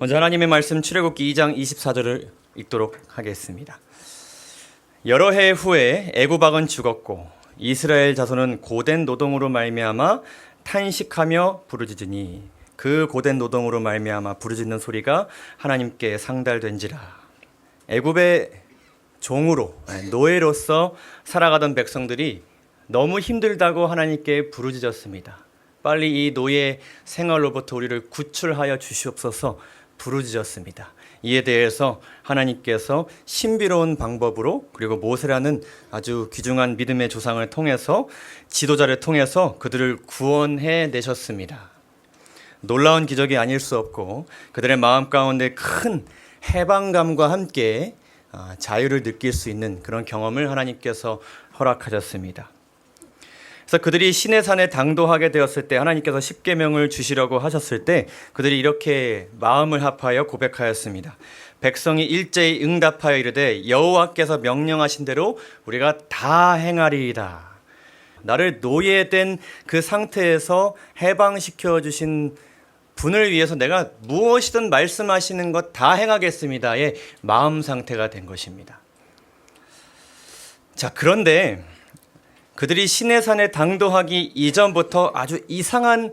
먼저 하나님의 말씀 출애굽기 2장 24절을 읽도록 하겠습니다. 여러 해 후에 애굽왕은 죽었고 이스라엘 자손은 고된 노동으로 말미암아 탄식하며 부르짖으니 그 고된 노동으로 말미암아 부르짖는 소리가 하나님께 상달된지라. 애굽의 종으로 노예로서 살아가던 백성들이 너무 힘들다고 하나님께 부르짖었습니다. 빨리 이 노예 생활로부터 우리를 구출하여 주시옵소서 부르짖었습니다. 이에 대해서 하나님께서 신비로운 방법으로, 그리고 모세라는 아주 귀중한 믿음의 조상을 통해서, 지도자를 통해서 그들을 구원해 내셨습니다. 놀라운 기적이 아닐 수 없고 그들의 마음 가운데 큰 해방감과 함께 자유를 느낄 수 있는 그런 경험을 하나님께서 허락하셨습니다. 그래서 그들이 시내산에 당도하게 되었을 때 하나님께서 십계명을 주시려고 하셨을 때 그들이 이렇게 마음을 합하여 고백하였습니다. 백성이 일제히 응답하여 이르되 여호와께서 명령하신 대로 우리가 다 행하리이다. 나를 노예된 그 상태에서 해방시켜 주신 분을 위해서 내가 무엇이든 말씀하시는 것 다 행하겠습니다의 마음 상태가 된 것입니다. 자, 그런데 그들이 시내산에 당도하기 이전부터 아주 이상한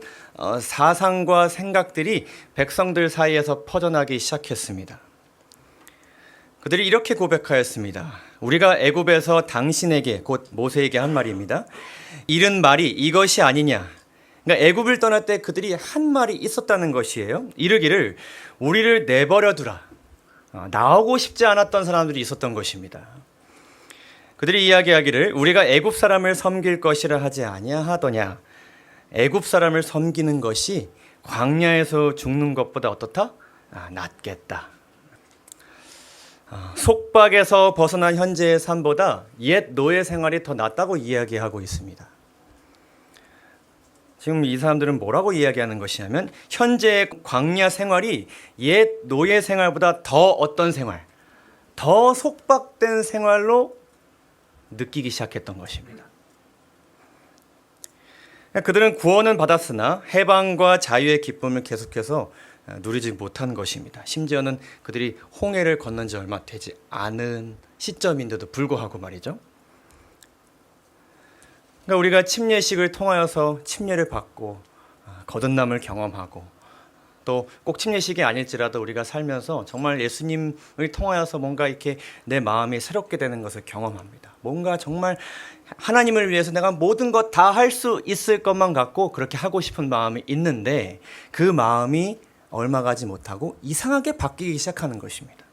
사상과 생각들이 백성들 사이에서 퍼져나기 시작했습니다. 그들이 이렇게 고백하였습니다. 우리가 애굽에서 당신에게, 곧 모세에게 한 말입니다. 이른 말이 이것이 아니냐. 그러니까 애굽을 떠날 때 그들이 한 말이 있었다는 것이에요. 이르기를 우리를 내버려 두라. 나오고 싶지 않았던 사람들이 있었던 것입니다. 그들이 이야기하기를 우리가 애굽 사람을 섬길 것이라 하지 아니하더냐. 애굽 사람을 섬기는 것이 광야에서 죽는 것보다 어떻다? 낫겠다. 속박에서 벗어난 현재의 삶보다 옛 노예 생활이 더 낫다고 이야기하고 있습니다. 지금 이 사람들은 뭐라고 이야기하는 것이냐면 현재의 광야 생활이 옛 노예 생활보다 더 어떤 생활, 더 속박된 생활로 느끼기 시작했던 것입니다. 그들은 구원은 받았으나 해방과 자유의 기쁨을 계속해서 누리지 못한 것입니다. 심지어는 그들이 홍해를 건넌 지 얼마 되지 않은 시점인데도 불구하고 말이죠. 그러니까 우리가 침례식을 통하여서 침례를 받고 거듭남을 경험하고 또 꼭 침례식이 아닐지라도 우리가 살면서 정말 예수님을 통하여서 뭔가 이렇게 내 마음이 새롭게 되는 것을 경험합니다. 뭔가 정말 하나님을 위해서 내가 모든 것 다 할 수 있을 것만 같고 그렇게 하고 싶은 마음이 있는데 그 마음이 얼마 가지 못하고 이상하게 바뀌기 시작하는 것입니다.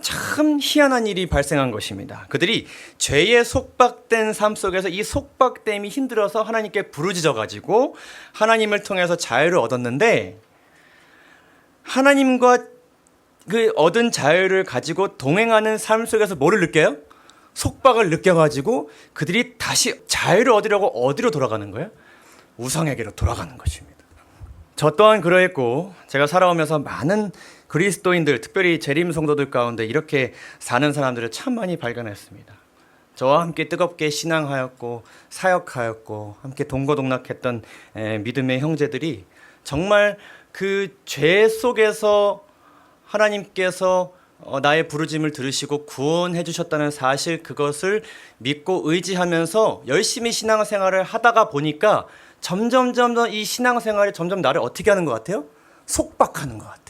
참 희한한 일이 발생한 것입니다. 그들이 죄에 속박된 삶 속에서 이 속박됨이 힘들어서 하나님께 부르짖어가지고 하나님을 통해서 자유를 얻었는데 하나님과 그 얻은 자유를 가지고 동행하는 삶 속에서 뭐를 느껴요? 속박을 느껴가지고 그들이 다시 자유를 얻으려고 어디로 돌아가는 거예요? 우상에게로 돌아가는 것입니다. 저 또한 그러했고 제가 살아오면서 많은 그리스도인들, 특별히 재림 성도들 가운데 이렇게 사는 사람들을 참 많이 발견했습니다. 저와 함께 뜨겁게 신앙하였고 사역하였고 함께 동거동락했던 믿음의 형제들이 정말 그 죄 속에서 하나님께서 나의 부르짐을 들으시고 구원해 주셨다는 사실, 그것을 믿고 의지하면서 열심히 신앙생활을 하다가 보니까 점점 이 신앙생활이 점점 나를 어떻게 하는 것 같아요? 속박하는 것 같아요.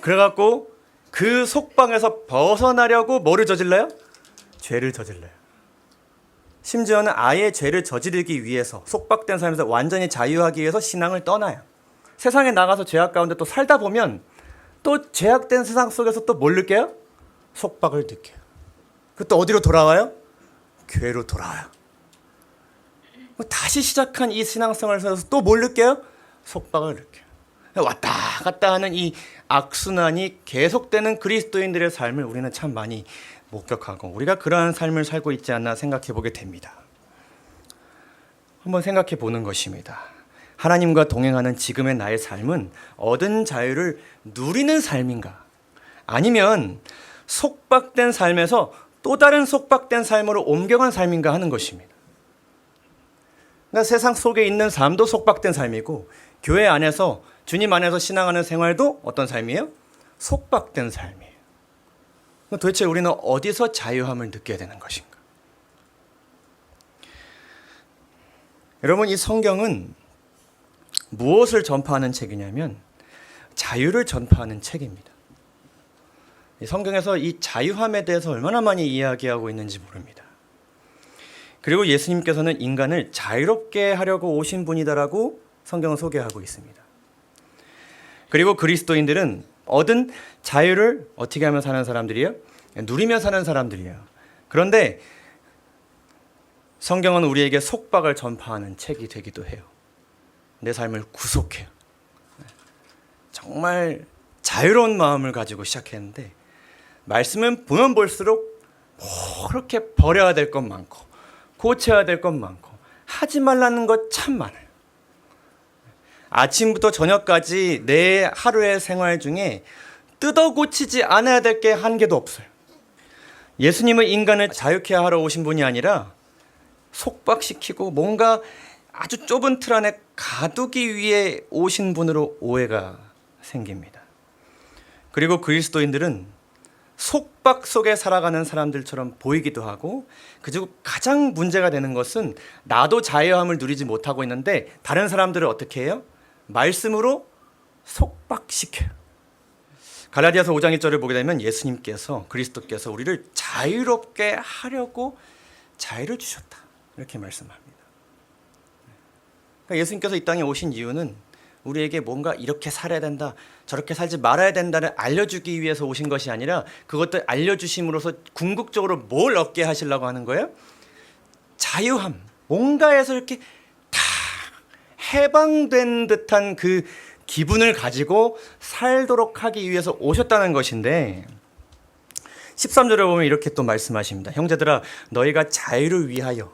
그래갖고 그 속박에서 벗어나려고 뭐를 저질러요? 죄를 저질러요. 심지어는 아예 죄를 저지르기 위해서, 속박된 삶에서 완전히 자유하기 위해서 신앙을 떠나요. 세상에 나가서 죄악 가운데 또 살다 보면 또 죄악된 세상 속에서 또 뭘 느껴요? 속박을 느껴요. 그 또 어디로 돌아와요? 교회로 돌아와요. 다시 시작한 이 신앙생활을 살아서 또 뭘 느껴요? 속박을 느껴요. 왔다 갔다 하는 이 악순환이 계속되는 그리스도인들의 삶을 우리는 참 많이 목격하고 우리가 그러한 삶을 살고 있지 않나 생각해 보게 됩니다. 한번 생각해 보는 것입니다. 하나님과 동행하는 지금의 나의 삶은 얻은 자유를 누리는 삶인가? 아니면 속박된 삶에서 또 다른 속박된 삶으로 옮겨간 삶인가 하는 것입니다. 그러니까 세상 속에 있는 삶도 속박된 삶이고 교회 안에서 주님 안에서 신앙하는 생활도 어떤 삶이에요? 속박된 삶이에요. 도대체 우리는 어디서 자유함을 느껴야 되는 것인가? 여러분, 이 성경은 무엇을 전파하는 책이냐면 자유를 전파하는 책입니다. 이 성경에서 이 자유함에 대해서 얼마나 많이 이야기하고 있는지 모릅니다. 그리고 예수님께서는 인간을 자유롭게 하려고 오신 분이다라고 성경은 소개하고 있습니다. 그리고 그리스도인들은 얻은 자유를 어떻게 하며 사는 사람들이에요? 누리며 사는 사람들이에요. 그런데 성경은 우리에게 속박을 전파하는 책이 되기도 해요. 내 삶을 구속해요. 정말 자유로운 마음을 가지고 시작했는데 말씀은 보면 볼수록 그렇게 버려야 될 것 많고 고쳐야 될 것 많고 하지 말라는 것 참 많아요. 아침부터 저녁까지 내 하루의 생활 중에 뜯어 고치지 않아야 될 게 한 개도 없어요. 예수님은 인간을 자유케 하러 오신 분이 아니라 속박시키고 뭔가 아주 좁은 틀 안에 가두기 위해 오신 분으로 오해가 생깁니다. 그리고 그리스도인들은 속박 속에 살아가는 사람들처럼 보이기도 하고, 그리고 가장 문제가 되는 것은 나도 자유함을 누리지 못하고 있는데 다른 사람들을 어떻게 해요? 말씀으로 속박시켜요. 갈라디아서 5장 1절을 보게 되면 예수님께서, 그리스도께서 우리를 자유롭게 하려고 자유를 주셨다, 이렇게 말씀합니다. 그러니까 예수님께서 이 땅에 오신 이유는 우리에게 뭔가 이렇게 살아야 된다, 저렇게 살지 말아야 된다를 알려주기 위해서 오신 것이 아니라 그것들 알려주심으로써 궁극적으로 뭘 얻게 하시려고 하는 거예요? 자유함, 뭔가에서 이렇게 다 해방된 듯한 그 기분을 가지고 살도록 하기 위해서 오셨다는 것인데, 13절에 보면 이렇게 또 말씀하십니다. 형제들아, 너희가 자유를 위하여,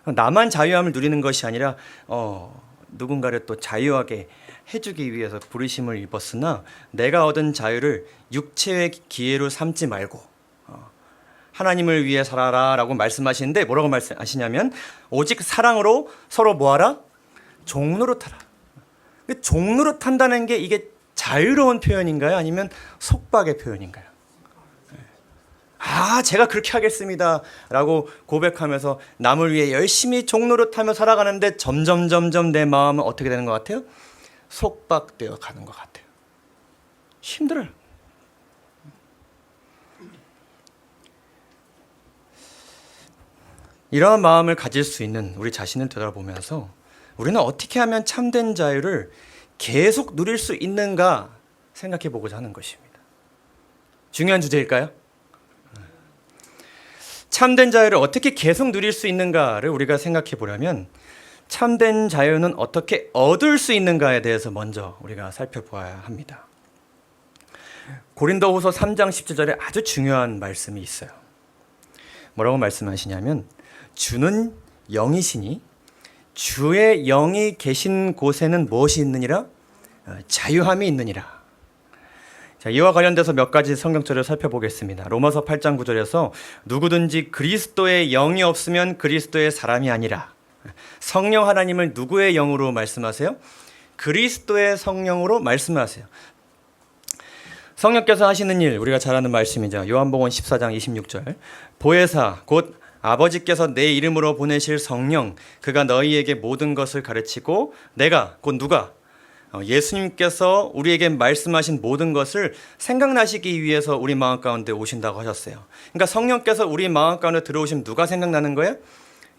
나만 자유함을 누리는 것이 아니라 누군가를 또 자유하게 해주기 위해서 부르심을 입었으나 내가 얻은 자유를 육체의 기회로 삼지 말고 하나님을 위해 살아라 라고 말씀하시는데, 뭐라고 말씀하시냐면 오직 사랑으로 서로 뭐하라? 종노릇하라. 종노릇한다는 게 이게 자유로운 표현인가요? 아니면 속박의 표현인가요? 제가 그렇게 하겠습니다 라고 고백하면서 남을 위해 열심히 종노릇하며 살아가는데 점점 내 마음은 어떻게 되는 것 같아요? 속박되어 가는 것 같아요. 힘들어요. 이러한 마음을 가질 수 있는 우리 자신을 되돌아보면서 우리는 어떻게 하면 참된 자유를 계속 누릴 수 있는가 생각해 보고자 하는 것입니다. 중요한 주제일까요? 참된 자유를 어떻게 계속 누릴 수 있는가를 우리가 생각해 보려면 참된 자유는 어떻게 얻을 수 있는가에 대해서 먼저 우리가 살펴보아야 합니다. 고린도후서 3장 17절에 아주 중요한 말씀이 있어요. 뭐라고 말씀하시냐면 주는 영이시니 주의 영이 계신 곳에는 무엇이 있느니라? 자유함이 있느니라. 자, 이와 관련돼서 몇 가지 성경절을 살펴보겠습니다. 로마서 8장 9절에서 누구든지 그리스도의 영이 없으면 그리스도의 사람이 아니라. 성령 하나님을 누구의 영으로 말씀하세요? 그리스도의 성령으로 말씀하세요. 성령께서 하시는 일, 우리가 잘 아는 말씀이죠. 요한복음 14장 26절. 보혜사 곧 아버지께서 내 이름으로 보내실 성령, 그가 너희에게 모든 것을 가르치고 내가, 곧 누가? 예수님께서 우리에게 말씀하신 모든 것을 생각나시기 위해서 우리 마음 가운데 오신다고 하셨어요. 그러니까 성령께서 우리 마음 가운데 들어오시면 누가 생각나는 거예요?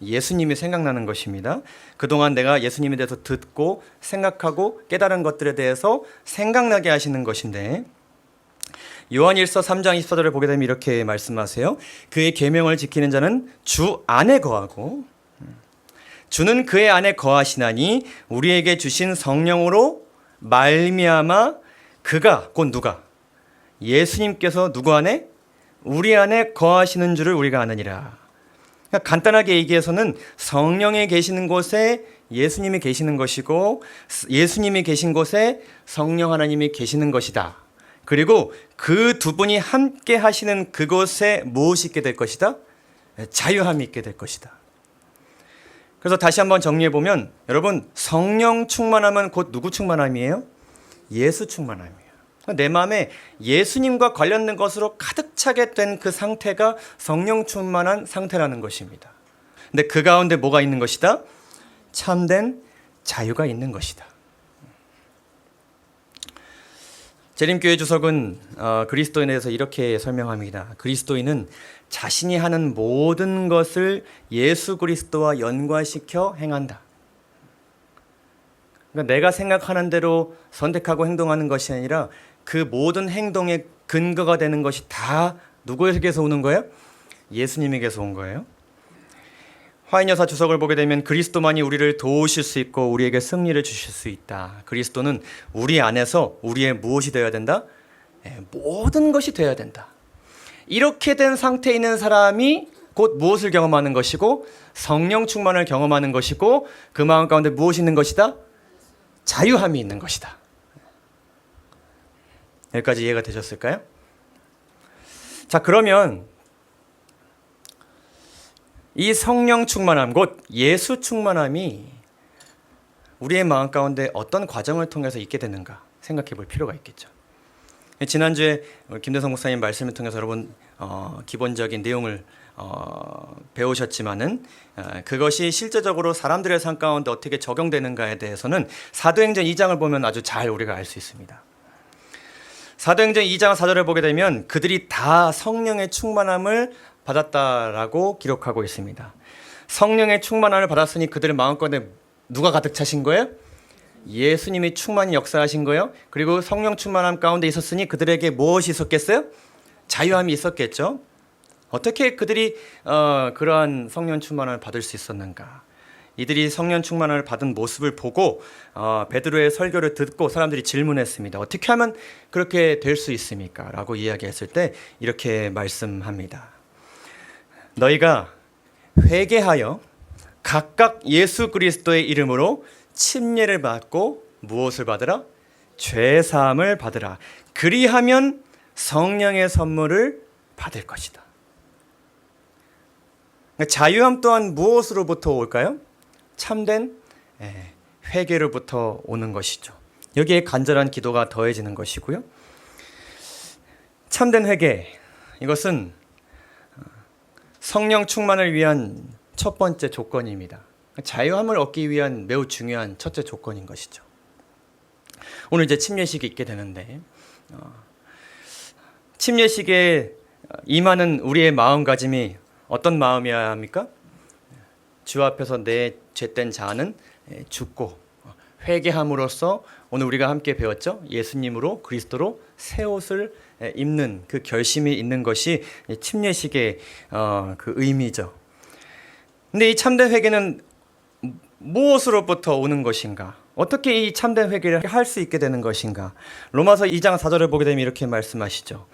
예수님이 생각나는 것입니다. 그동안 내가 예수님에 대해서 듣고 생각하고 깨달은 것들에 대해서 생각나게 하시는 것인데, 요한일서 3장 24절을 보게 되면 이렇게 말씀하세요. 그의 계명을 지키는 자는 주 안에 거하고 주는 그의 안에 거하시나니 우리에게 주신 성령으로 말미암아 그가, 곧 누가? 예수님께서 누구 안에? 우리 안에 거하시는 줄을 우리가 아느니라. 그러니까 간단하게 얘기해서는 성령이 계시는 곳에 예수님이 계시는 것이고 예수님이 계신 곳에 성령 하나님이 계시는 것이다. 그리고 그 두 분이 함께 하시는 그곳에 무엇이 있게 될 것이다? 자유함이 있게 될 것이다. 그래서 다시 한번 정리해 보면 여러분, 성령 충만함은 곧 누구 충만함이에요? 예수 충만함이에요. 내 마음에 예수님과 관련된 것으로 가득 차게 된 그 상태가 성령 충만한 상태라는 것입니다. 근데 그 가운데 뭐가 있는 것이다? 참된 자유가 있는 것이다. 재림교회 주석은 그리스도인에 대해서 이렇게 설명합니다. 그리스도인은 자신이 하는 모든 것을 예수 그리스도와 연관시켜 행한다. 그러니까 내가 생각하는 대로 선택하고 행동하는 것이 아니라 그 모든 행동의 근거가 되는 것이 다 누구에게서 오는 거예요? 예수님에게서 온 거예요. 화인여사 주석을 보게 되면 그리스도만이 우리를 도우실 수 있고 우리에게 승리를 주실 수 있다. 그리스도는 우리 안에서 우리의 무엇이 되어야 된다? 모든 것이 되어야 된다. 이렇게 된 상태에 있는 사람이 곧 무엇을 경험하는 것이고 성령 충만을 경험하는 것이고 그 마음 가운데 무엇이 있는 것이다? 자유함이 있는 것이다. 여기까지 이해가 되셨을까요? 자, 그러면 이 성령 충만함, 곧 예수 충만함이 우리의 마음 가운데 어떤 과정을 통해서 있게 되는가 생각해 볼 필요가 있겠죠. 지난주에 김대성 목사님 말씀을 통해서 여러분 기본적인 내용을 배우셨지만은 그것이 실제적으로 사람들의 삶 가운데 어떻게 적용되는가에 대해서는 사도행전 2장을 보면 아주 잘 우리가 알 수 있습니다. 사도행전 2장 4절을 보게 되면 그들이 다 성령의 충만함을 받았다라고 기록하고 있습니다. 성령의 충만함을 받았으니 그들의 마음 가운데 누가 가득 차신 거예요? 예수님이 충만히 역사하신 거예요. 그리고 성령 충만함 가운데 있었으니 그들에게 무엇이 있었겠어요? 자유함이 있었겠죠. 어떻게 그들이 그러한 성령 충만함을 받을 수 있었는가? 이들이 성령 충만함을 받은 모습을 보고 베드로의 설교를 듣고 사람들이 질문했습니다. 어떻게 하면 그렇게 될 수 있습니까? 라고 이야기했을 때 이렇게 말씀합니다. 너희가 회개하여 각각 예수 그리스도의 이름으로 침례를 받고 무엇을 받으라? 죄사함을 받으라. 그리하면 성령의 선물을 받을 것이다. 자유함 또한 무엇으로부터 올까요? 참된 회개로부터 오는 것이죠. 여기에 간절한 기도가 더해지는 것이고요. 참된 회개, 이것은 성령 충만을 위한 첫 번째 조건입니다. 자유함을 얻기 위한 매우 중요한 첫째 조건인 것이죠. 오늘 이제 침례식이 있게 되는데 침례식에 임하는 우리의 마음가짐이 어떤 마음이어야 합니까? 주 앞에서 내 죄된 자는 죽고 회개함으로써 오늘 우리가 함께 배웠죠? 예수님으로 그리스도로 새 옷을 입는 그 결심이 있는 것이 침례식의 그 의미죠. 근데 이 참된 회개는 무엇으로부터 오는 것인가? 어떻게 이 참된 회개를 할 수 있게 되는 것인가? 로마서 2장 4절을 보게 되면 이렇게 말씀하시죠.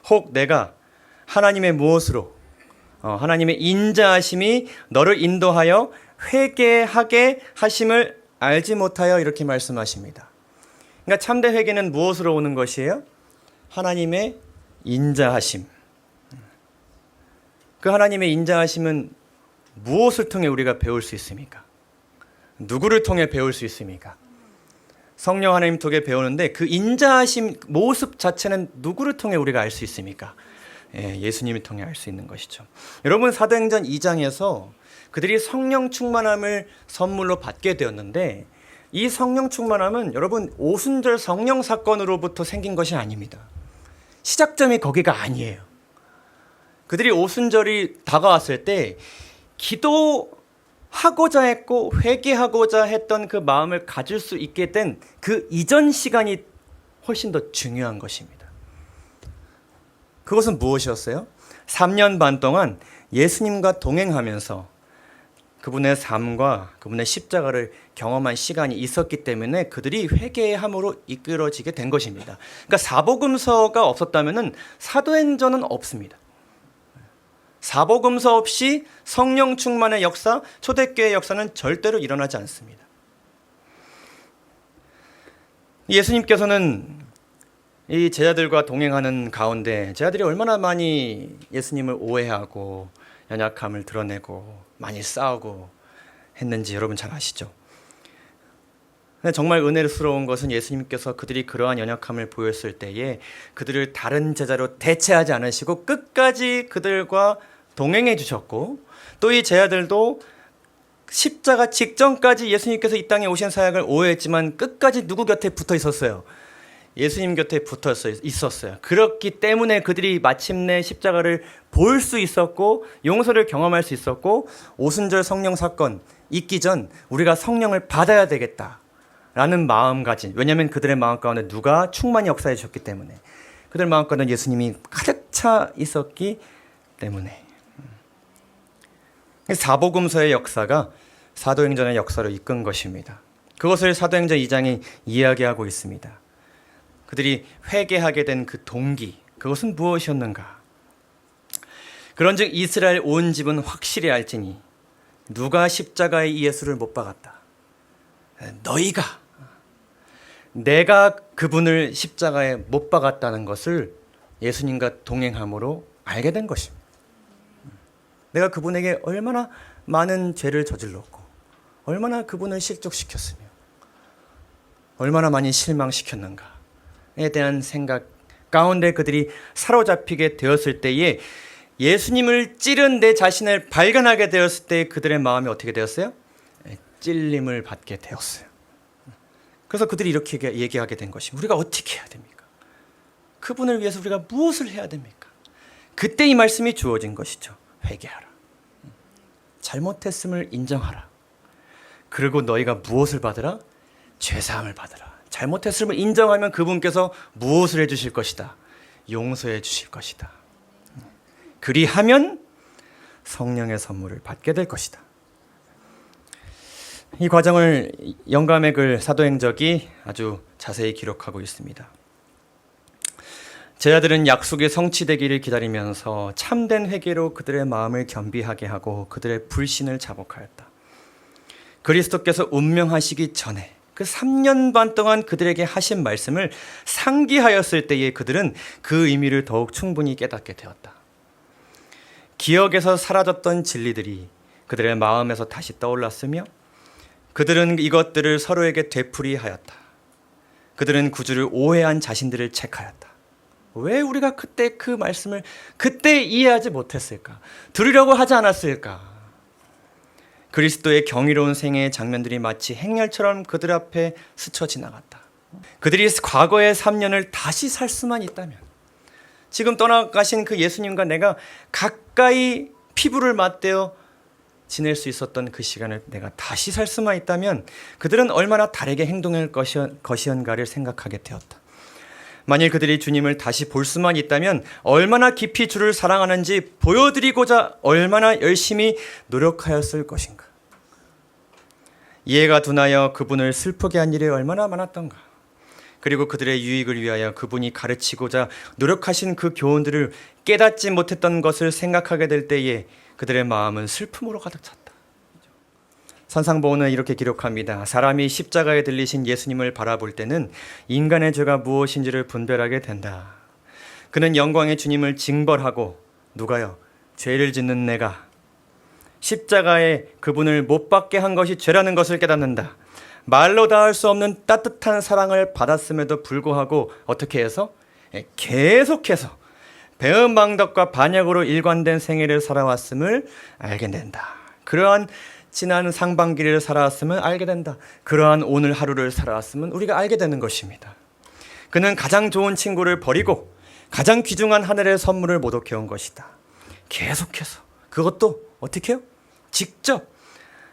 혹 내가 하나님의 무엇으로 하나님의 인자하심이 너를 인도하여 회개하게 하심을 알지 못하여 이렇게 말씀하십니다. 그러니까 참된 회개는 무엇으로 오는 것이에요? 하나님의 인자하심. 그 하나님의 인자하심은 무엇을 통해 우리가 배울 수 있습니까? 누구를 통해 배울 수 있습니까? 성령 하나님 통해 배우는데 그 인자하심 모습 자체는 누구를 통해 우리가 알 수 있습니까? 예수님을 통해 알 수 있는 것이죠. 여러분, 사도행전 2장에서 그들이 성령 충만함을 선물로 받게 되었는데 이 성령 충만함은 여러분 오순절 성령 사건으로부터 생긴 것이 아닙니다. 시작점이 거기가 아니에요. 그들이 오순절이 다가왔을 때 기도하고자 했고 회개하고자 했던 그 마음을 가질 수 있게 된 그 이전 시간이 훨씬 더 중요한 것입니다. 그것은 무엇이었어요? 3년 반 동안 예수님과 동행하면서 그분의 삶과 그분의 십자가를 경험한 시간이 있었기 때문에 그들이 회개함으로 이끌어지게 된 것입니다. 그러니까 사복음서가 없었다면 사도행전은 없습니다. 사복음서 없이 성령 충만의 역사, 초대교회의 역사는 절대로 일어나지 않습니다. 예수님께서는 이 제자들과 동행하는 가운데 제자들이 얼마나 많이 예수님을 오해하고 연약함을 드러내고 많이 싸우고 했는지 여러분 잘 아시죠? 근데 정말 은혜스러운 것은 예수님께서 그들이 그러한 연약함을 보였을 때에 그들을 다른 제자로 대체하지 않으시고 끝까지 그들과 동행해 주셨고, 또 이 제자들도 십자가 직전까지 예수님께서 이 땅에 오신 사역을 오해했지만 끝까지 누구 곁에 붙어 있었어요? 예수님 곁에 붙어 있었어요. 그렇기 때문에 그들이 마침내 십자가를 볼 수 있었고 용서를 경험할 수 있었고, 오순절 성령 사건 있기 전 우리가 성령을 받아야 되겠다라는 마음가짐. 왜냐하면 그들의 마음 가운데 누가 충만히 역사해 주셨기 때문에, 그들 마음 가운데 예수님이 가득 차 있었기 때문에. 사복음서의 역사가 사도행전의 역사로 이끈 것입니다. 그것을 사도행전 2장이 이야기하고 있습니다. 그들이 회개하게 된 그 동기, 그것은 무엇이었는가? 그런즉 이스라엘 온 집은 확실히 알지니 누가 십자가에 예수를 못 박았다. 너희가, 내가 그분을 십자가에 못 박았다는 것을 예수님과 동행함으로 알게 된 것입니다. 내가 그분에게 얼마나 많은 죄를 저질렀고 얼마나 그분을 실족시켰으며 얼마나 많이 실망시켰는가에 대한 생각 가운데 그들이 사로잡히게 되었을 때에, 예수님을 찌른 내 자신을 발견하게 되었을 때 그들의 마음이 어떻게 되었어요? 찔림을 받게 되었어요. 그래서 그들이 이렇게 얘기하게 된 것입니다. 우리가 어떻게 해야 됩니까? 그분을 위해서 우리가 무엇을 해야 됩니까? 그때 이 말씀이 주어진 것이죠. 회개하라. 잘못했음을 인정하라. 그리고 너희가 무엇을 받으라? 죄사함을 받으라. 잘못했음을 인정하면 그분께서 무엇을 해주실 것이다? 용서해 주실 것이다. 그리하면 성령의 선물을 받게 될 것이다. 이 과정을 영감의 글 사도행적이 아주 자세히 기록하고 있습니다. 제자들은 약속의 성취되기를 기다리면서 참된 회개로 그들의 마음을 겸비하게 하고 그들의 불신을 자복하였다. 그리스도께서 운명하시기 전에 그 3년 반 동안 그들에게 하신 말씀을 상기하였을 때에 그들은 그 의미를 더욱 충분히 깨닫게 되었다. 기억에서 사라졌던 진리들이 그들의 마음에서 다시 떠올랐으며 그들은 이것들을 서로에게 되풀이하였다. 그들은 구주를 오해한 자신들을 책하였다. 왜 우리가 그때 그 말씀을 그때 이해하지 못했을까? 들으려고 하지 않았을까? 그리스도의 경이로운 생애의 장면들이 마치 행렬처럼 그들 앞에 스쳐 지나갔다. 그들이 과거의 3년을 다시 살 수만 있다면, 지금 떠나가신 그 예수님과 내가 가까이 피부를 맞대어 지낼 수 있었던 그 시간을 내가 다시 살 수만 있다면 그들은 얼마나 다르게 행동할 것이었는가를 생각하게 되었다. 만일 그들이 주님을 다시 볼 수만 있다면 얼마나 깊이 주를 사랑하는지 보여드리고자 얼마나 열심히 노력하였을 것인가. 이해가 둔하여 그분을 슬프게 한 일이 얼마나 많았던가. 그리고 그들의 유익을 위하여 그분이 가르치고자 노력하신 그 교훈들을 깨닫지 못했던 것을 생각하게 될 때에 그들의 마음은 슬픔으로 가득 찼다. 산상보훈은 이렇게 기록합니다. 사람이 십자가에 들리신 예수님을 바라볼 때는 인간의 죄가 무엇인지를 분별하게 된다. 그는 영광의 주님을 징벌하고, 누가요? 죄를 짓는 내가 십자가에 그분을 못 박게 한 것이 죄라는 것을 깨닫는다. 말로 다 할 수 없는 따뜻한 사랑을 받았음에도 불구하고 어떻게 해서? 계속해서 배은망덕과 반역으로 일관된 생애를 살아왔음을 알게 된다. 그러한 지난 상반기를 살아왔으면 알게 된다. 그러한 오늘 하루를 살아왔으면 우리가 알게 되는 것입니다. 그는 가장 좋은 친구를 버리고 가장 귀중한 하늘의 선물을 모독해온 것이다. 계속해서, 그것도 어떻게 해요? 직접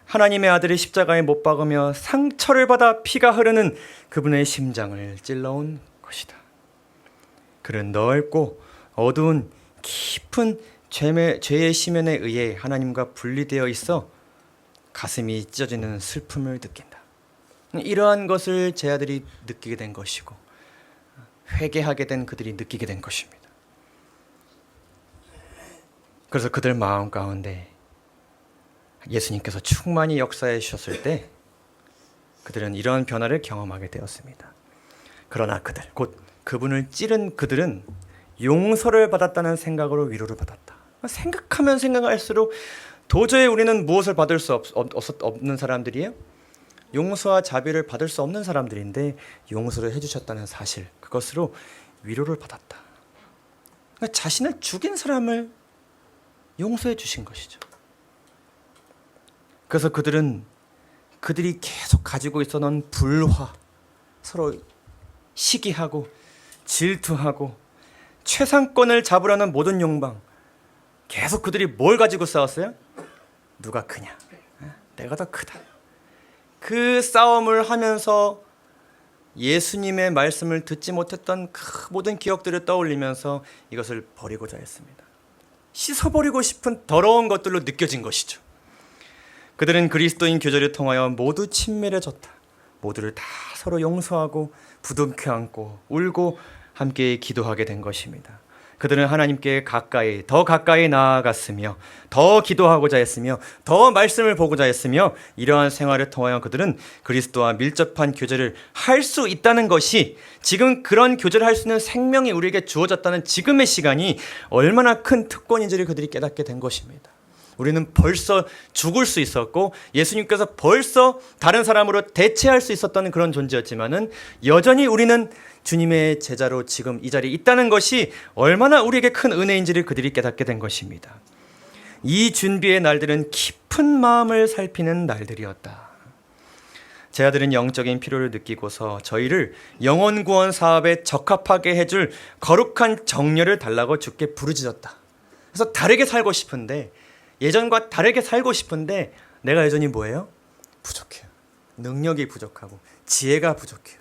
하나님의 아들이 십자가에 못 박으며 상처를 받아 피가 흐르는 그분의 심장을 찔러온 것이다. 그는 넓고 어두운 깊은 죄의 심연에 의해 하나님과 분리되어 있어 가슴이 찢어지는 슬픔을 느낀다. 이러한 것을 제자들이 느끼게 된 것이고 회개하게 된 그들이 느끼게 된 것입니다. 그래서 그들 마음 가운데 예수님께서 충만히 역사해 주셨을 때 그들은 이러한 변화를 경험하게 되었습니다. 그러나 그들, 곧 그분을 찌른 그들은 용서를 받았다는 생각으로 위로를 받았다. 생각하면 생각할수록 도저히 우리는 무엇을 받을 수 없는 사람들이에요? 용서와 자비를 받을 수 없는 사람들인데 용서를 해주셨다는 사실, 그것으로 위로를 받았다. 그러니까 자신을 죽인 사람을 용서해 주신 것이죠. 그래서 그들이 계속 가지고 있었던 불화, 서로 시기하고 질투하고 최상권을 잡으려는 모든 욕망, 계속 그들이 뭘 가지고 싸웠어요? 누가 크냐? 내가 더 크다. 그 싸움을 하면서 예수님의 말씀을 듣지 못했던 그 모든 기억들을 떠올리면서 이것을 버리고자 했습니다. 씻어버리고 싶은 더러운 것들로 느껴진 것이죠. 그들은 그리스도인 교제를 통하여 모두 친밀해졌다. 모두를 다 서로 용서하고 부둥켜 안고 울고 함께 기도하게 된 것입니다. 그들은 하나님께 더 가까이 나아갔으며 더 기도하고자 했으며 더 말씀을 보고자 했으며 이러한 생활을 통하여 그들은 그리스도와 밀접한 교제를 할 수 있다는 것이, 지금 그런 교제를 할 수 있는 생명이 우리에게 주어졌다는 지금의 시간이 얼마나 큰 특권인지를 그들이 깨닫게 된 것입니다. 우리는 벌써 죽을 수 있었고 예수님께서 벌써 다른 사람으로 대체할 수 있었던 그런 존재였지만은 여전히 우리는 주님의 제자로 지금 이 자리에 있다는 것이 얼마나 우리에게 큰 은혜인지를 그들이 깨닫게 된 것입니다. 이 준비의 날들은 깊은 마음을 살피는 날들이었다. 제 아들은 영적인 필요를 느끼고서 저희를 영혼 구원 사업에 적합하게 해줄 거룩한 정렬을 달라고 주께 부르짖었다. 그래서 다르게 살고 싶은데, 예전과 다르게 살고 싶은데 내가 여전히 뭐예요? 부족해요. 능력이 부족하고 지혜가 부족해요.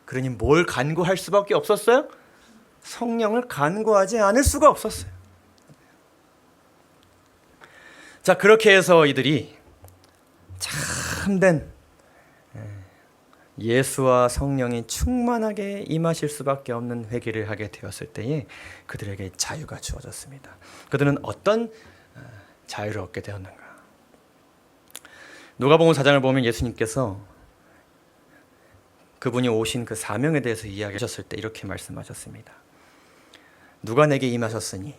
그러니 뭘 간구할 수밖에 없었어요? 성령을 간구하지 않을 수가 없었어요. 자, 그렇게 해서 이들이 참된 예수와 성령이 충만하게 임하실 수밖에 없는 회개를 하게 되었을 때에 그들에게 자유가 주어졌습니다. 그들은 어떤 자유를 얻게 되었는가? 누가복음 4장을 보면 예수님께서 그분이 오신 그 사명에 대해서 이야기하셨을 때 이렇게 말씀하셨습니다. 누가 내게 임하셨으니?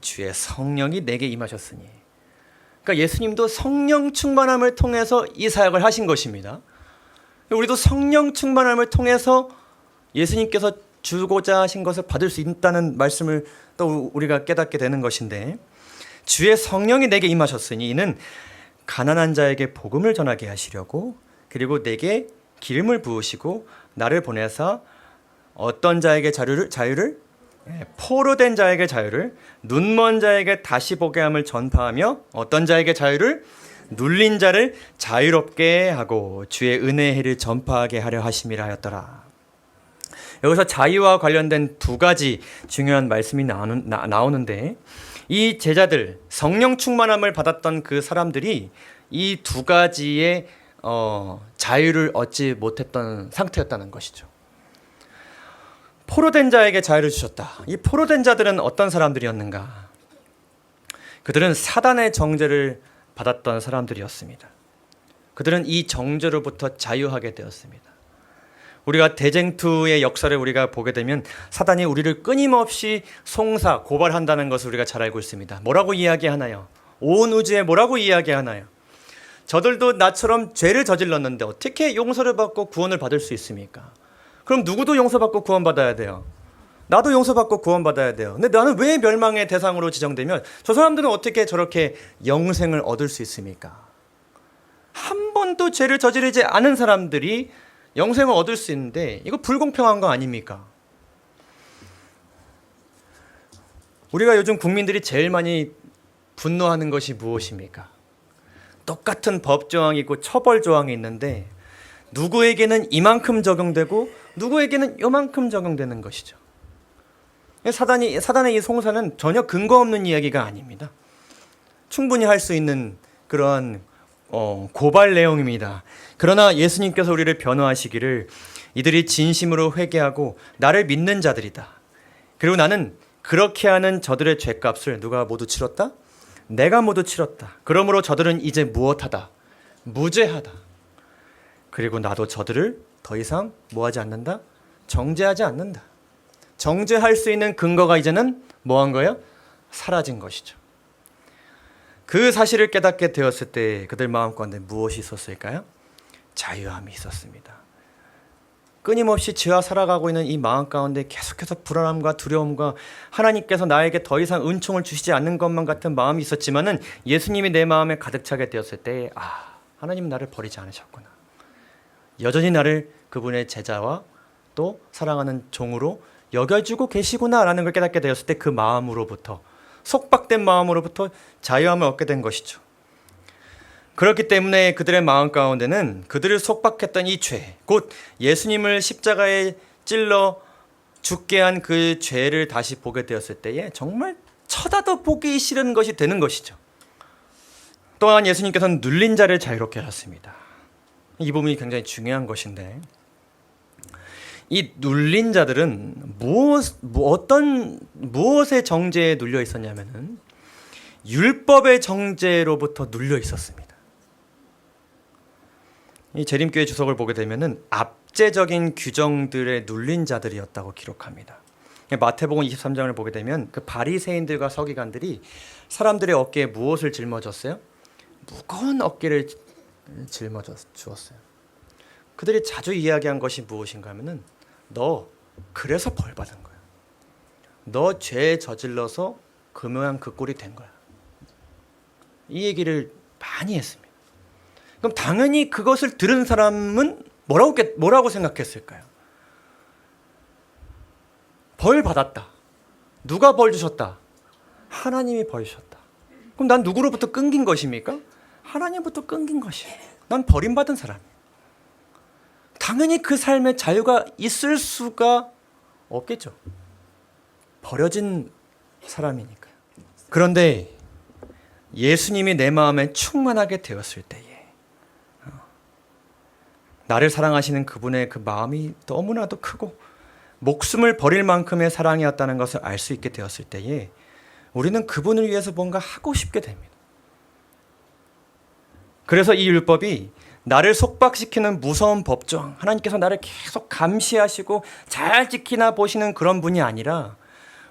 주의 성령이 내게 임하셨으니. 그러니까 예수님도 성령 충만함을 통해서 이 사역을 하신 것입니다. 우리도 성령 충만함을 통해서 예수님께서 주고자 하신 것을 받을 수 있다는 말씀을 또 우리가 깨닫게 되는 것인데, 주의 성령이 내게 임하셨으니 이는 가난한 자에게 복음을 전하게 하시려고, 그리고 내게 기름을 부으시고 나를 보내사 어떤 자에게 자유를 포로된 자에게 자유를, 눈먼 자에게 다시 보게 함을 전파하며 어떤 자에게 자유를, 눌린 자를 자유롭게 하고 주의 은혜의 해를 전파하게 하려 하심이라 하였더라. 여기서 자유와 관련된 두 가지 중요한 말씀이 나오는데, 이 제자들, 성령 충만함을 받았던 그 사람들이 이 두 가지의 자유를 얻지 못했던 상태였다는 것이죠. 포로된 자에게 자유를 주셨다. 이 포로된 자들은 어떤 사람들이었는가? 그들은 사단의 정죄를 받았던 사람들이었습니다. 그들은 이 정죄로부터 자유하게 되었습니다. 우리가 대쟁투의 역사를 우리가 보게 되면 사단이 우리를 끊임없이 고발한다는 것을 우리가 잘 알고 있습니다. 뭐라고 이야기하나요? 온 우주에 뭐라고 이야기하나요? 저들도 나처럼 죄를 저질렀는데 어떻게 용서를 받고 구원을 받을 수 있습니까? 그럼 누구도 용서받고 구원받아야 돼요. 나도 용서받고 구원받아야 돼요. 근데 나는 왜 멸망의 대상으로 지정되면 저 사람들은 어떻게 저렇게 영생을 얻을 수 있습니까? 한 번도 죄를 저지르지 않은 사람들이 영생을 얻을 수 있는데 이거 불공평한 거 아닙니까? 우리가 요즘 국민들이 제일 많이 분노하는 것이 무엇입니까? 똑같은 법 조항이 있고 처벌 조항이 있는데 누구에게는 이만큼 적용되고 누구에게는 요만큼 적용되는 것이죠. 사단의 이 송사는 전혀 근거 없는 이야기가 아닙니다. 충분히 할 수 있는 그런 고발 내용입니다. 그러나 예수님께서 우리를 변호하시기를 이들이 진심으로 회개하고 나를 믿는 자들이다. 그리고 나는 그렇게 하는 저들의 죄값을 누가 모두 치렀다? 내가 모두 치렀다. 그러므로 저들은 이제 무엇하다? 무죄하다. 그리고 나도 저들을 더 이상 뭐하지 않는다? 정죄하지 않는다. 정죄할 수 있는 근거가 이제는 뭐한 거예요? 사라진 것이죠. 그 사실을 깨닫게 되었을 때 그들 마음 가운데 무엇이 있었을까요? 자유함이 있었습니다. 끊임없이 죄와 살아가고 있는 이 마음 가운데 계속해서 불안함과 두려움과 하나님께서 나에게 더 이상 은총을 주시지 않는 것만 같은 마음이 있었지만은 예수님이 내 마음에 가득 차게 되었을 때 하나님은 나를 버리지 않으셨구나. 여전히 나를 그분의 제자와 또 사랑하는 종으로 여겨주고 계시구나라는 걸 깨닫게 되었을 때 그 마음으로부터 속박된 마음으로부터 자유함을 얻게 된 것이죠. 그렇기 때문에 그들의 마음 가운데는 그들을 속박했던 이 죄, 곧 예수님을 십자가에 찔러 죽게 한 그 죄를 다시 보게 되었을 때에 정말 쳐다도 보기 싫은 것이 되는 것이죠. 또한 예수님께서는 눌린 자를 자유롭게 하셨습니다. 이 부분이 굉장히 중요한 것인데 이 눌린 자들은 무엇의 정죄에 눌려 있었냐면은 율법의 정죄로부터 눌려 있었습니다. 이 재림교회 주석을 보게 되면은 압제적인 규정들에 눌린 자들이었다고 기록합니다. 마태복음 23장을 보게 되면 그 바리새인들과 서기관들이 사람들의 어깨에 무엇을 짊어졌어요? 무거운 어깨를 짊어주었어요. 그들이 자주 이야기한 것이 무엇인가 하면은 너 그래서 벌 받은 거야. 너 죄 저질러서 그 모양 그 꼴이 된 거야. 이 얘기를 많이 했습니다. 그럼 당연히 그것을 들은 사람은 뭐라고 생각했을까요? 벌 받았다. 누가 벌 주셨다? 하나님이 벌 주셨다. 그럼 난 누구로부터 끊긴 것입니까? 하나님부터 끊긴 것이에요. 난 버림받은 사람이에요. 당연히 그 삶에 자유가 있을 수가 없겠죠. 버려진 사람이니까요. 그런데 예수님이 내 마음에 충만하게 되었을 때에 나를 사랑하시는 그분의 그 마음이 너무나도 크고 목숨을 버릴 만큼의 사랑이었다는 것을 알 수 있게 되었을 때에 우리는 그분을 위해서 뭔가 하고 싶게 됩니다. 그래서 이 율법이 나를 속박시키는 무서운 법조항, 하나님께서 나를 계속 감시하시고 잘 지키나 보시는 그런 분이 아니라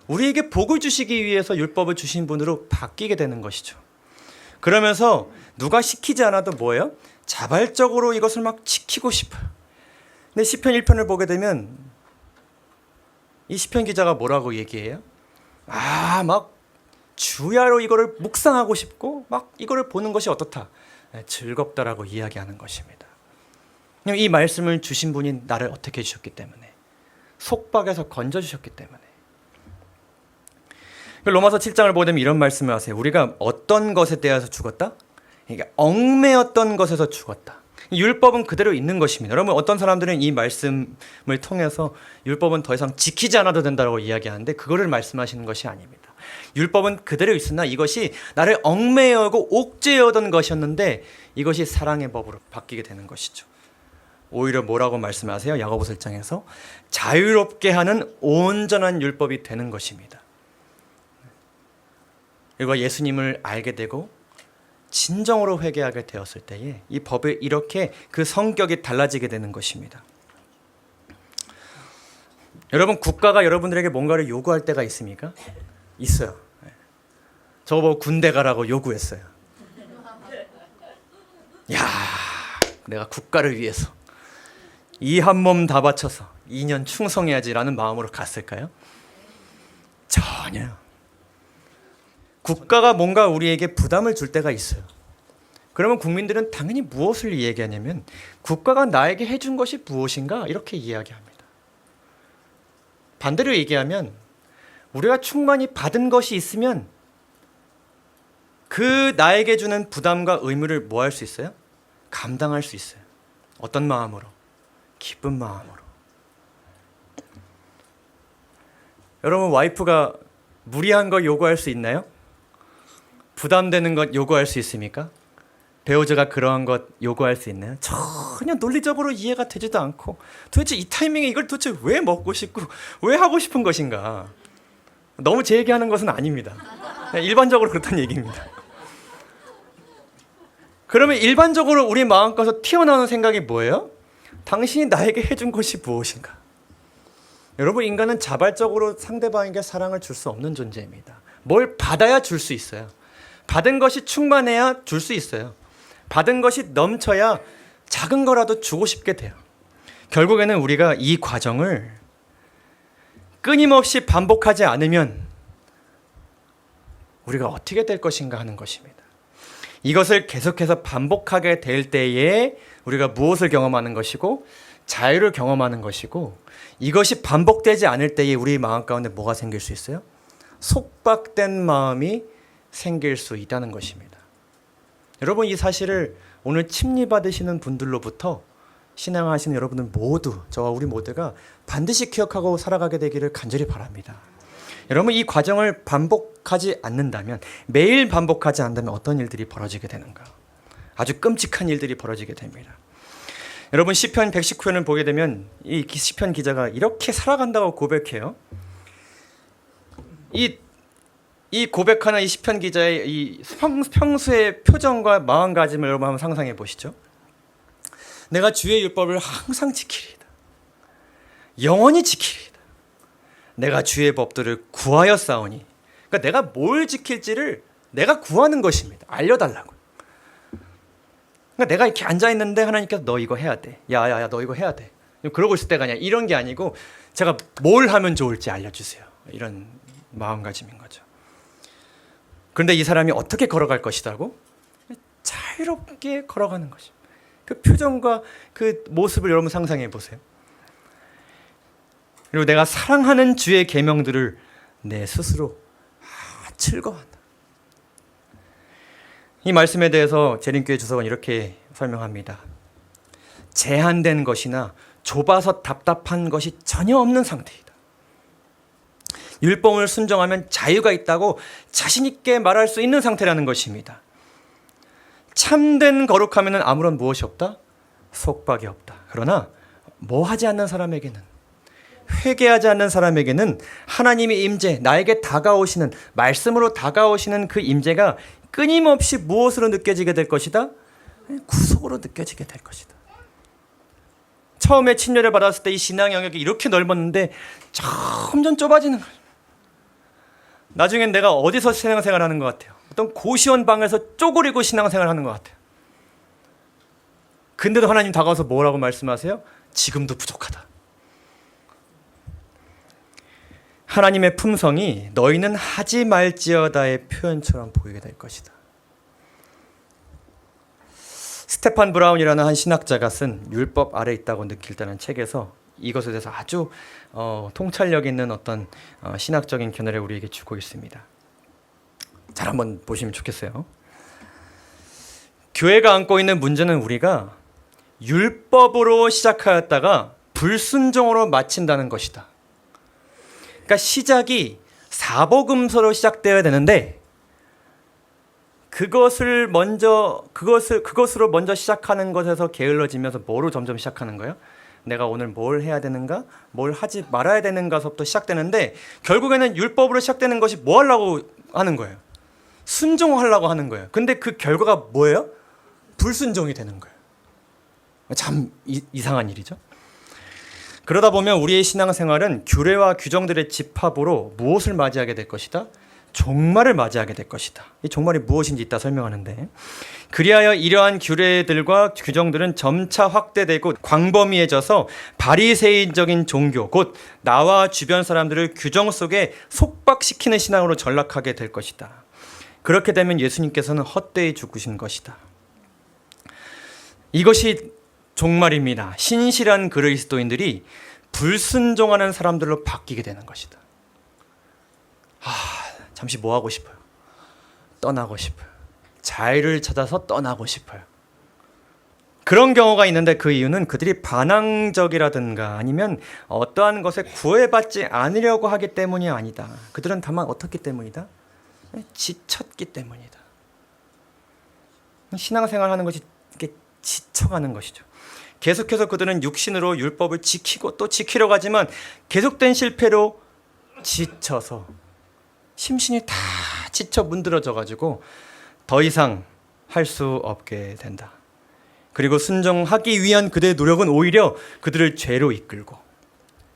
우리에게 복을 주시기 위해서 율법을 주신 분으로 바뀌게 되는 것이죠. 그러면서 누가 시키지 않아도 뭐예요? 자발적으로 이것을 막 지키고 싶어요. 근데 시편 1편을 보게 되면 이 시편 기자가 뭐라고 얘기해요? 막 주야로 이거를 묵상하고 싶고 막 이거를 보는 것이 어떻다? 즐겁다라고 이야기하는 것입니다. 이 말씀을 주신 분이 나를 어떻게 해주셨기 때문에, 속박에서 건져주셨기 때문에. 로마서 7장을 보게 되면 이런 말씀을 하세요. 우리가 어떤 것에 대해서 죽었다? 그러니까 얽매였던 것에서 죽었다. 율법은 그대로 있는 것입니다. 여러분, 어떤 사람들은 이 말씀을 통해서 율법은 더 이상 지키지 않아도 된다고 이야기하는데 그거를 말씀하시는 것이 아닙니다. 율법은 그대로 있으나 이것이 나를 얽매여고 옥죄어던 것이었는데 이것이 사랑의 법으로 바뀌게 되는 것이죠. 오히려 뭐라고 말씀하세요? 야고보서 1장에서 자유롭게 하는 온전한 율법이 되는 것입니다. 그리고 예수님을 알게 되고 진정으로 회개하게 되었을 때에 이 법에 이렇게 그 성격이 달라지게 되는 것입니다. 여러분, 국가가 여러분들에게 뭔가를 요구할 때가 있습니까? 있어요. 저거 보고 군대 가라고 요구했어요. 야, 내가 국가를 위해서 이 한 몸 다 바쳐서 2년 충성해야지라는 마음으로 갔을까요? 전혀요. 국가가 뭔가 우리에게 부담을 줄 때가 있어요. 그러면 국민들은 당연히 무엇을 이야기하냐면 국가가 나에게 해준 것이 무엇인가 이렇게 이야기합니다. 반대로 얘기하면 우리가 충만히 받은 것이 있으면 그 나에게 주는 부담과 의무를 뭐 할 수 있어요? 감당할 수 있어요. 어떤 마음으로? 기쁜 마음으로. 여러분, 와이프가 무리한 걸 요구할 수 있나요? 부담되는 것 요구할 수 있습니까? 배우자가 그러한 것 요구할 수 있나요? 전혀 논리적으로 이해가 되지도 않고 도대체 이 타이밍에 이걸 도대체 왜 먹고 싶고 왜 하고 싶은 것인가? 너무 제 얘기하는 것은 아닙니다. 일반적으로 그렇다는 얘기입니다. 그러면 일반적으로 우리 마음가서 튀어나오는 생각이 뭐예요? 당신이 나에게 해준 것이 무엇인가? 여러분, 인간은 자발적으로 상대방에게 사랑을 줄 수 없는 존재입니다. 뭘 받아야 줄 수 있어요. 받은 것이 충만해야 줄 수 있어요. 받은 것이 넘쳐야 작은 거라도 주고 싶게 돼요. 결국에는 우리가 이 과정을 끊임없이 반복하지 않으면 우리가 어떻게 될 것인가 하는 것입니다. 이것을 계속해서 반복하게 될 때에 우리가 무엇을 경험하는 것이고 자유를 경험하는 것이고, 이것이 반복되지 않을 때에 우리 마음 가운데 뭐가 생길 수 있어요? 속박된 마음이 생길 수 있다는 것입니다. 여러분, 이 사실을 오늘 침례받으시는 분들로부터 신앙하시는 여러분들 모두, 저와 우리 모두가 반드시 기억하고 살아가게 되기를 간절히 바랍니다. 여러분, 이 과정을 반복하지 않는다면, 매일 반복하지 않는다면 어떤 일들이 벌어지게 되는가? 아주 끔찍한 일들이 벌어지게 됩니다. 여러분, 시편 119편을 보게 되면 이 시편 기자가 이렇게 살아간다고 고백해요. 이 고백하는 이 시편 기자의 이 평소의 표정과 마음가짐을 여러분 한번 상상해 보시죠. 내가 주의 율법을 항상 지키리이다. 영원히 지키리이다. 내가 주의 법들을 구하여 싸우니. 그러니까 내가 뭘 지킬지를 내가 구하는 것입니다. 알려달라고. 그러니까 내가 이렇게 앉아있는데 하나님께서 너 이거 해야 돼. 야야야, 너 이거 해야 돼. 그러고 있을 때가 아니야. 이런 게 아니고 제가 뭘 하면 좋을지 알려주세요. 이런 마음가짐인 거죠. 그런데 이 사람이 어떻게 걸어갈 것이라고? 자유롭게 걸어가는 것입니다. 그 표정과 그 모습을 여러분 상상해 보세요. 그리고 내가 사랑하는 주의 계명들을 내 스스로 즐거워한다. 이 말씀에 대해서 재림교회 주석은 이렇게 설명합니다. 제한된 것이나 좁아서 답답한 것이 전혀 없는 상태이다. 율법을 순종하면 자유가 있다고 자신 있게 말할 수 있는 상태라는 것입니다. 참된 거룩함에는 아무런 무엇이 없다? 속박이 없다. 그러나 뭐 하지 않는 사람에게는, 회개하지 않는 사람에게는 하나님의 임재, 나에게 다가오시는, 말씀으로 다가오시는 그 임재가 끊임없이 무엇으로 느껴지게 될 것이다? 구속으로 느껴지게 될 것이다. 처음에 침례를 받았을 때 이 신앙 영역이 이렇게 넓었는데 점점 좁아지는 거예요. 나중엔 내가 어디서 신앙생활하는 것 같아요? 어떤 고시원 방에서 쪼그리고 신앙생활하는 것 같아요. 근데도 하나님 다가와서 뭐라고 말씀하세요? 지금도 부족하다. 하나님의 품성이 너희는 하지 말지어다의 표현처럼 보이게 될 것이다. 스테판 브라운이라는 한 신학자가 쓴 율법 아래 있다고 느낄다는 책에서 이것에 대해서 아주 통찰력 있는 어떤 신학적인 견해를 우리에게 주고 있습니다. 잘 한번 보시면 좋겠어요. 교회가 안고 있는 문제는 우리가 율법으로 시작하였다가 불순종으로 마친다는 것이다. 그러니까 시작이 사복음서로 시작되어야 되는데 그것으로 먼저 시작하는 것에서 게을러지면서 뭐로 점점 시작하는 거예요? 내가 오늘 뭘 해야 되는가? 뭘 하지 말아야 되는가서부터 시작되는데 결국에는 율법으로 시작되는 것이 뭐 하려고 하는 거예요? 순종하려고 하는 거예요. 근데 그 결과가 뭐예요? 불순종이 되는 거예요. 참 이상한 일이죠. 그러다 보면 우리의 신앙생활은 규례와 규정들의 집합으로 무엇을 맞이하게 될 것이다? 종말을 맞이하게 될 것이다. 이 종말이 무엇인지 이따 설명하는데, 그리하여 이러한 규례들과 규정들은 점차 확대되고 광범위해져서 바리새인적인 종교, 곧 나와 주변 사람들을 규정 속에 속박시키는 신앙으로 전락하게 될 것이다. 그렇게 되면 예수님께서는 헛되이 죽으신 것이다. 이것이 종말입니다. 신실한 그리스도인들이 불순종하는 사람들로 바뀌게 되는 것이다. 잠시 뭐 하고 싶어요? 떠나고 싶어요. 자유를 찾아서 떠나고 싶어요. 그런 경우가 있는데 그 이유는 그들이 반항적이라든가 아니면 어떠한 것에 구애받지 않으려고 하기 때문이 아니다. 그들은 다만 어떻기 때문이다? 지쳤기 때문이다. 신앙생활하는 것이 이렇게 지쳐가는 것이죠. 계속해서 그들은 육신으로 율법을 지키고 또 지키려고 하지만 계속된 실패로 지쳐서 심신이 다 지쳐 문드러져 가지고 더 이상 할 수 없게 된다. 그리고 순종하기 위한 그들의 노력은 오히려 그들을 죄로 이끌고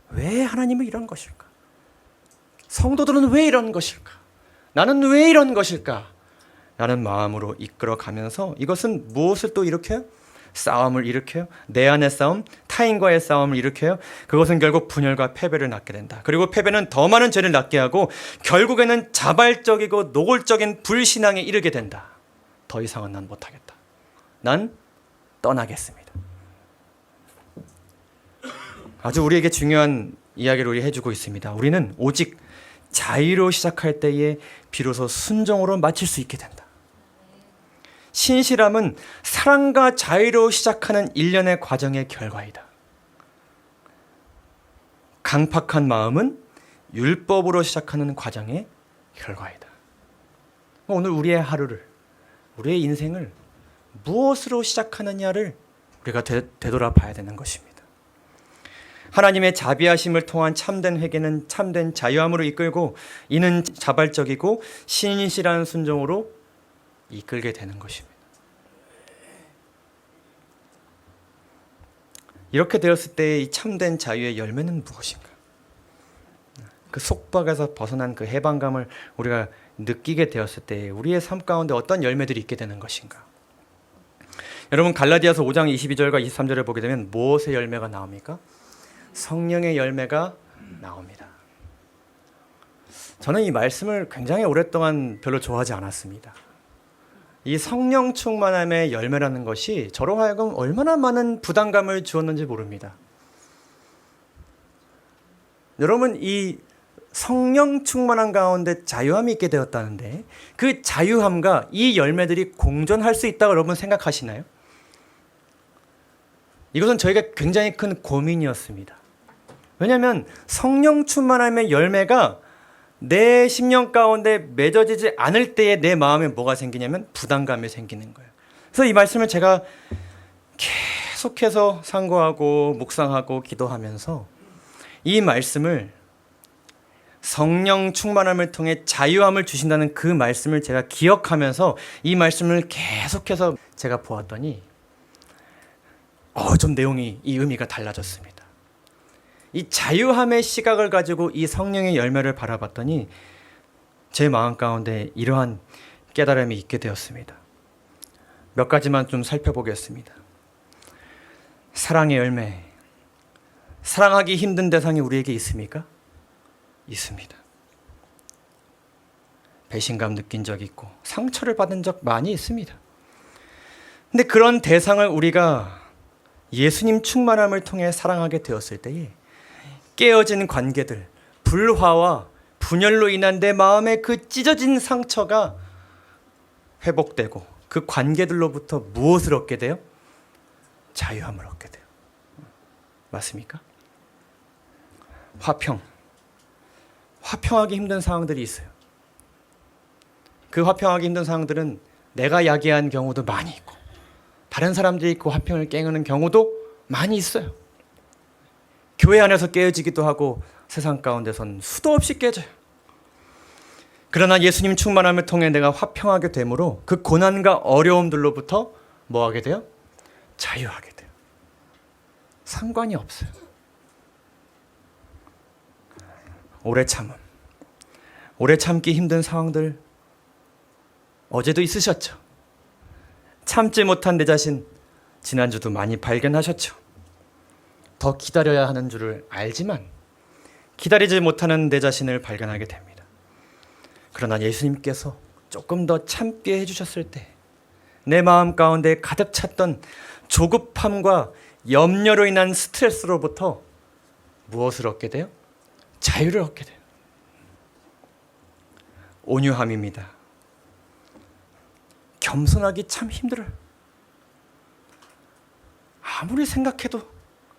왜 하나님은 이런 것일까? 성도들은 왜 이런 것일까? 나는 왜 이런 것일까? 라는 마음으로 이끌어가면서 이것은 무엇을 또 일으켜요? 싸움을 일으켜요. 내 안의 싸움, 타인과의 싸움을 일으켜요. 그것은 결국 분열과 패배를 낳게 된다. 그리고 패배는 더 많은 죄를 낳게 하고 결국에는 자발적이고 노골적인 불신앙에 이르게 된다. 더 이상은 난 못하겠다. 난 떠나겠습니다. 아주 우리에게 중요한 이야기를 우리 해주고 있습니다. 우리는 오직 자의로 시작할 때에 비로소 순종으로 마칠 수 있게 된다. 신실함은 사랑과 자의로 시작하는 일련의 과정의 결과이다. 강팍한 마음은 율법으로 시작하는 과정의 결과이다. 오늘 우리의 하루를, 우리의 인생을 무엇으로 시작하느냐를 우리가 되돌아봐야 되는 것입니다. 하나님의 자비하심을 통한 참된 회개는 참된 자유함으로 이끌고 이는 자발적이고 신실한 순종으로 이끌게 되는 것입니다. 이렇게 되었을 때 이 참된 자유의 열매는 무엇인가? 그 속박에서 벗어난 그 해방감을 우리가 느끼게 되었을 때 우리의 삶 가운데 어떤 열매들이 있게 되는 것인가? 여러분 갈라디아서 5장 22절과 23절을 보게 되면 무엇의 열매가 나옵니까? 성령의 열매가 나옵니다. 저는 이 말씀을 굉장히 오랫동안 별로 좋아하지 않았습니다. 이 성령 충만함의 열매라는 것이 저로 하여금 얼마나 많은 부담감을 주었는지 모릅니다. 여러분 이 성령 충만함 가운데 자유함이 있게 되었다는데 그 자유함과 이 열매들이 공존할 수 있다고 여러분 생각하시나요? 이것은 저희가 굉장히 큰 고민이었습니다. 왜냐하면 성령 충만함의 열매가 내 심령 가운데 맺어지지 않을 때에 내 마음에 뭐가 생기냐면 부담감이 생기는 거예요. 그래서 이 말씀을 제가 계속해서 상고하고 묵상하고 기도하면서 이 말씀을 성령 충만함을 통해 자유함을 주신다는 그 말씀을 제가 기억하면서 이 말씀을 계속해서 제가 보았더니 좀 내용이 이 의미가 달라졌습니다. 이 자유함의 시각을 가지고 이 성령의 열매를 바라봤더니 제 마음 가운데 이러한 깨달음이 있게 되었습니다. 몇 가지만 좀 살펴보겠습니다. 사랑의 열매. 사랑하기 힘든 대상이 우리에게 있습니까? 있습니다. 배신감 느낀 적 있고 상처를 받은 적 많이 있습니다. 근데 그런 대상을 우리가 예수님 충만함을 통해 사랑하게 되었을 때에 깨어진 관계들, 불화와 분열로 인한 내 마음의 그 찢어진 상처가 회복되고 그 관계들로부터 무엇을 얻게 돼요? 자유함을 얻게 돼요. 맞습니까? 화평하기 힘든 상황들이 있어요. 그 화평하기 힘든 상황들은 내가 야기한 경우도 많이 있고 다른 사람들이 있고 화평을 깨우는 경우도 많이 있어요. 교회 안에서 깨어지기도 하고 세상 가운데선 수도 없이 깨져요. 그러나 예수님 충만함을 통해 내가 화평하게 되므로 그 고난과 어려움들로부터 뭐하게 돼요? 자유하게 돼요. 상관이 없어요. 오래 참음. 오래 참기 힘든 상황들 어제도 있으셨죠? 참지 못한 내 자신 지난주도 많이 발견하셨죠? 더 기다려야 하는 줄을 알지만 기다리지 못하는 내 자신을 발견하게 됩니다. 그러나 예수님께서 조금 더 참게 해주셨을 때 내 마음 가운데 가득 찼던 조급함과 염려로 인한 스트레스로부터 무엇을 얻게 돼요? 자유를 얻게 돼요. 온유함입니다. 겸손하기 참 힘들어요. 아무리 생각해도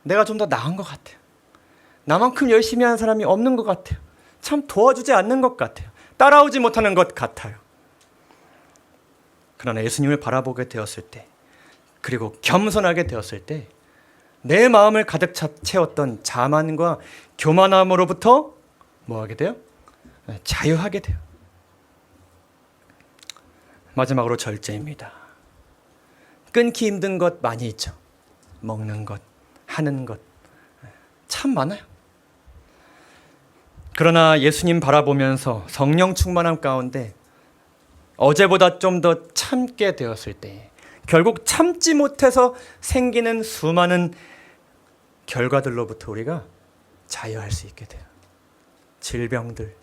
내가 좀 더 나은 것 같아요. 나만큼 열심히 하는 사람이 없는 것 같아요. 참 도와주지 않는 것 같아요. 따라오지 못하는 것 같아요. 그러나 예수님을 바라보게 되었을 때 그리고 겸손하게 되었을 때 내 마음을 가득 채웠던 자만과 교만함으로부터 뭐하게 돼요? 자유하게 돼요. 마지막으로 절제입니다. 끊기 힘든 것 많이 있죠. 먹는 것, 하는 것 참 많아요. 그러나 예수님 바라보면서 성령 충만함 가운데 어제보다 좀 더 참게 되었을 때 결국 참지 못해서 생기는 수많은 결과들로부터 우리가 자유할 수 있게 돼요. 질병들,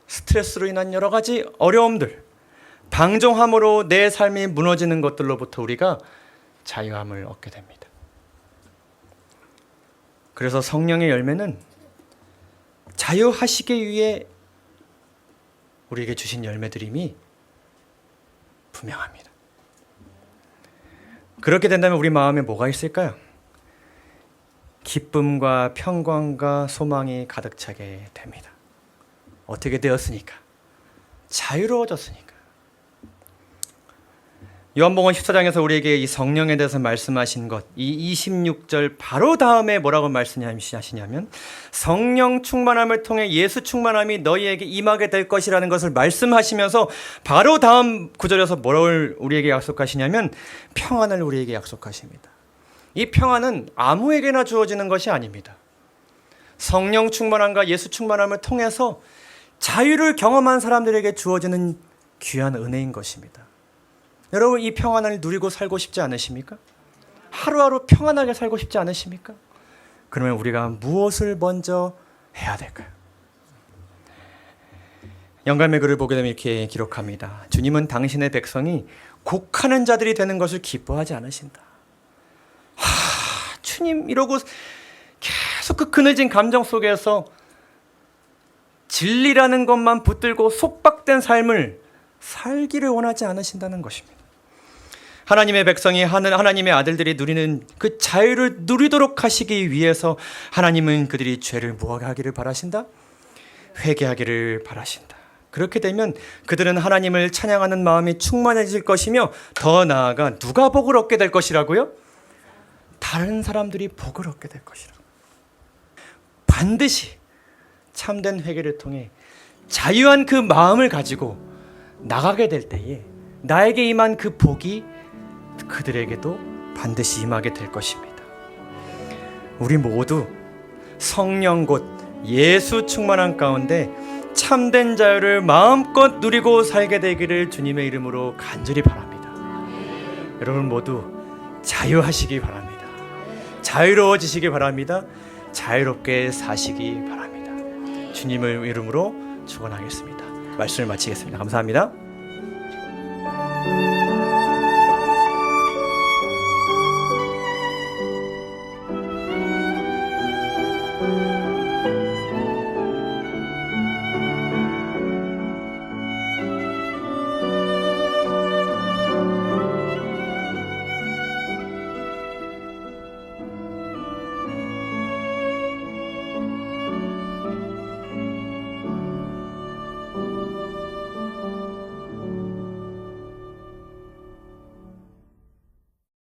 스트레스로 인한 여러 가지 어려움들, 방종함으로 내 삶이 무너지는 것들로부터 우리가 자유함을 얻게 됩니다. 그래서 성령의 열매는 자유하시기 위해 우리에게 주신 열매들임이 분명합니다. 그렇게 된다면 우리 마음에 뭐가 있을까요? 기쁨과 평강과 소망이 가득 차게 됩니다. 어떻게 되었으니까? 자유로워졌으니까. 요한복음 14장에서 우리에게 이 성령에 대해서 말씀하신 것, 이 26절 바로 다음에 뭐라고 말씀하시냐면 성령 충만함을 통해 예수 충만함이 너희에게 임하게 될 것이라는 것을 말씀하시면서 바로 다음 구절에서 뭐를 우리에게 약속하시냐면 평안을 우리에게 약속하십니다. 이 평안은 아무에게나 주어지는 것이 아닙니다. 성령 충만함과 예수 충만함을 통해서 자유를 경험한 사람들에게 주어지는 귀한 은혜인 것입니다. 여러분, 이 평안을 누리고 살고 싶지 않으십니까? 하루하루 평안하게 살고 싶지 않으십니까? 그러면 우리가 무엇을 먼저 해야 될까요? 영감의 글을 보게 되면 이렇게 기록합니다. 주님은 당신의 백성이 곡하는 자들이 되는 것을 기뻐하지 않으신다. 주님 이러고 계속 그 그늘진 감정 속에서 진리라는 것만 붙들고 속박된 삶을 살기를 원하지 않으신다는 것입니다. 하나님의 백성이 하나님의 아들들이 누리는 그 자유를 누리도록 하시기 위해서 하나님은 그들이 죄를 무엇하기를 바라신다? 회개하기를 바라신다. 그렇게 되면 그들은 하나님을 찬양하는 마음이 충만해질 것이며 더 나아가 누가 복을 얻게 될 것이라고요? 다른 사람들이 복을 얻게 될 것이라고. 반드시 참된 회개를 통해 자유한 그 마음을 가지고 나가게 될 때에 나에게 임한 그 복이 그들에게도 반드시 임하게 될 것입니다. 우리 모두 성령 곧 예수 충만한 가운데 참된 자유를 마음껏 누리고 살게 되기를 주님의 이름으로 간절히 바랍니다. 여러분 모두 자유하시기 바랍니다. 자유로워지시기 바랍니다. 자유롭게 사시기 바랍니다. 주님의 이름으로 축원하겠습니다. 말씀을 마치겠습니다. 감사합니다.